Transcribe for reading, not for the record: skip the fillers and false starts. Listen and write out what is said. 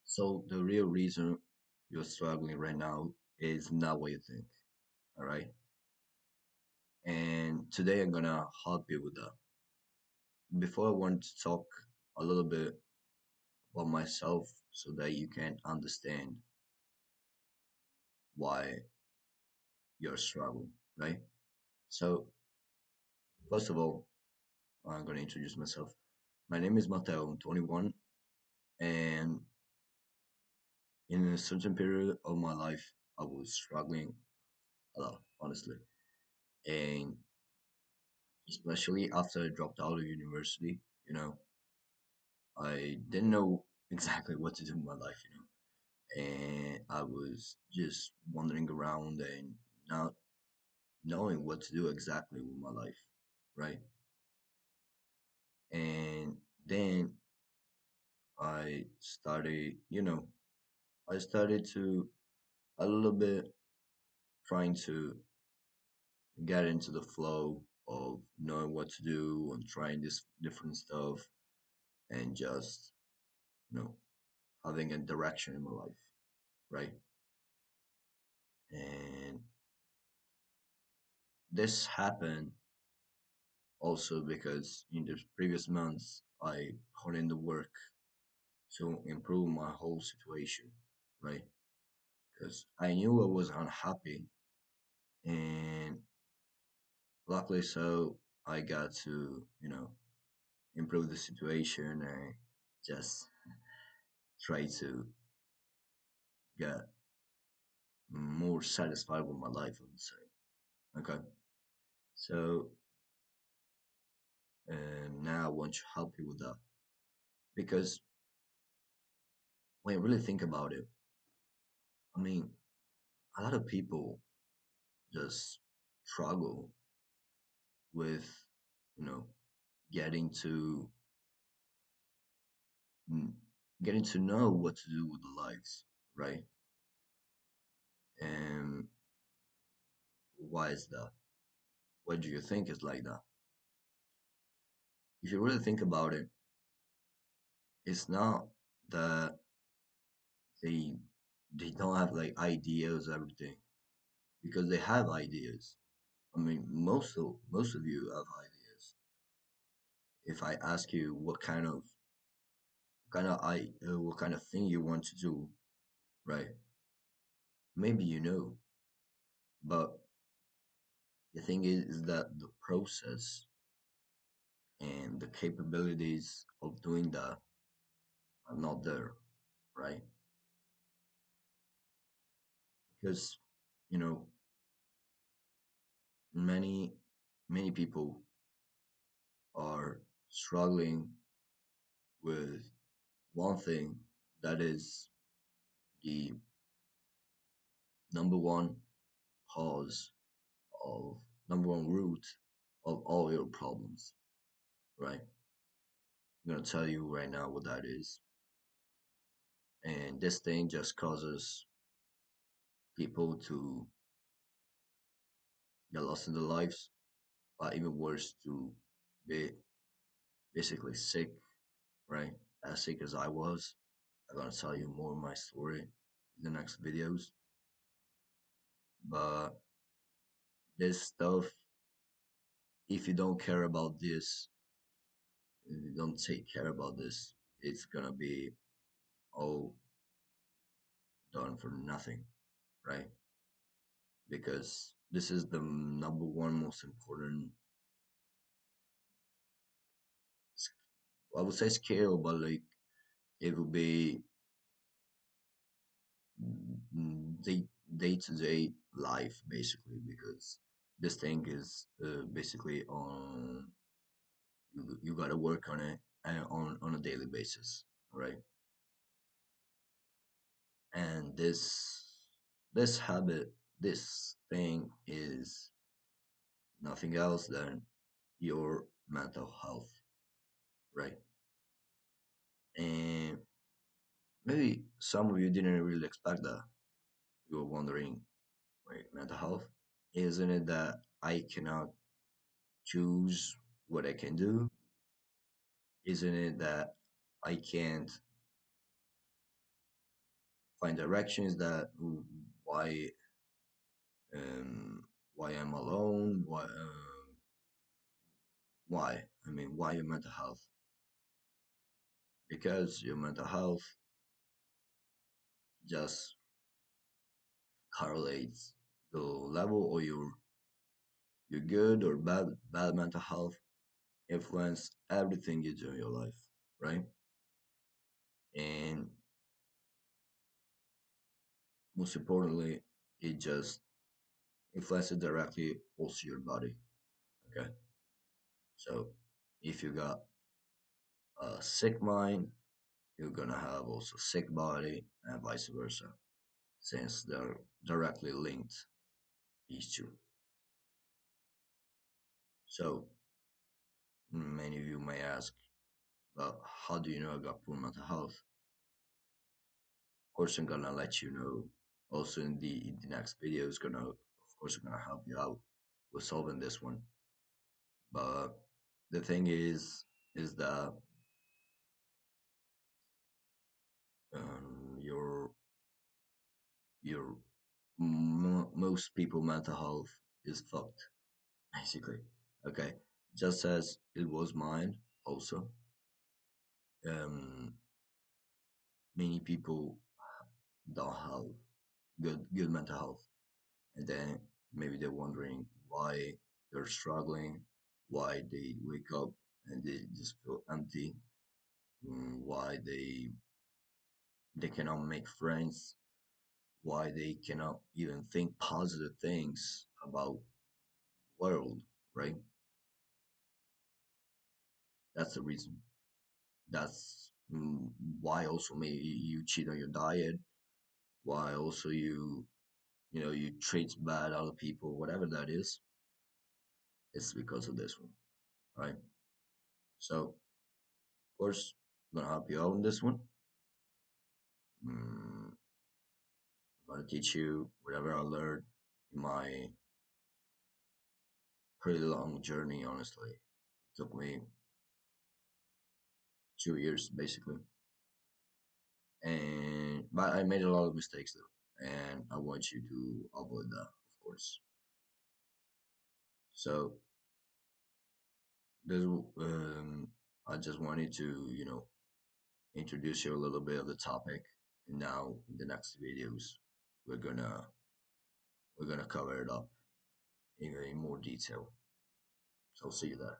So the real reason you're struggling right now is not what you think. All right. And today I'm gonna help you with that. Before I want to talk a little bit about myself so that you can understand why you're struggling, right? So first of all, I'm gonna introduce myself. My name is Mateo. I'm 21, and in a certain period of my life, I was struggling a lot, honestly, and especially after I dropped out of university. You know, I didn't know exactly what to do in my life, and I was just wandering around and not knowing what to do exactly with my life, right? And then I started, I started to a little bit trying to get into the flow of knowing what to do and trying this different stuff and just, you know, having a direction in my life, right? And this happened also because in the previous months I put in the work to improve my whole situation, right? Because I knew I was unhappy, and luckily so I got to, improve the situation and just try to get more satisfied with my life, I would say. Okay. So, now I want to help you with that because when you really think about it, I mean, a lot of people just struggle with, you know, getting to mm, getting to know what to do with their lives, right? And why is that? What do you think is like that? If you really think about it, it's not that they they don't have like ideas, everything, because they have ideas. I mean, most of you have ideas. If I ask you what kind of thing you want to do, right? Maybe you know, but the thing is that the process and the capabilities of doing that are not there, right? Because, you know, many, many people are struggling with one thing that is the number one cause of number one root of all your problems, right? I'm gonna tell you right now what that is. And this thing just causes people to get lost in their lives, but even worse, to be basically sick, right? As sick as I was. I'm gonna tell you more of my story in the next videos. But this stuff, if you don't care about this, if you don't take care about this, it's gonna be all done for nothing, right? Because this is the number one most important, I would say skill, but like it will be day to day life basically because this thing is basically on you got to work on it on a daily basis, right? And this habit, this thing is nothing else than your mental health, right? And maybe some of you didn't really expect that. You were wondering, wait, mental health? Isn't it that I cannot choose what I can do? Isn't it that I can't find directions that why um, why I'm alone, why I mean why your mental health, because your mental health just correlates the level or your good or bad mental health influence everything you do in your life, right? And most importantly, it just influences directly also your body. Okay, so if you got a sick mind, you're gonna have also sick body, and vice versa, since they're directly linked, these two. So many of you may ask, well, how do you know I got poor mental health? Of course, I'm gonna let you know. Also, in the next video, is gonna, of course, I'm gonna help you out with solving this one. But the thing is that your your most people mental health is fucked, basically. Okay, just as it was mine. Also, um, many people don't have good mental health, and then maybe they're wondering why they're struggling, why they wake up and they just feel empty, why they cannot make friends, why they cannot even think positive things about world, right? That's the reason. That's why also maybe you cheat on your diet, why also you treat bad other people, whatever that is. It's because of this one, right? So, of course, I'm gonna help you out on this one. I'm gonna teach you whatever I learned in my pretty long journey. Honestly, it took me 2 years basically, and but I made a lot of mistakes though, and I want you to avoid that, of course. So this, I just wanted to introduce you a little bit of the topic, and now in the next videos, we're gonna we're gonna cover it up in more detail. So see you there.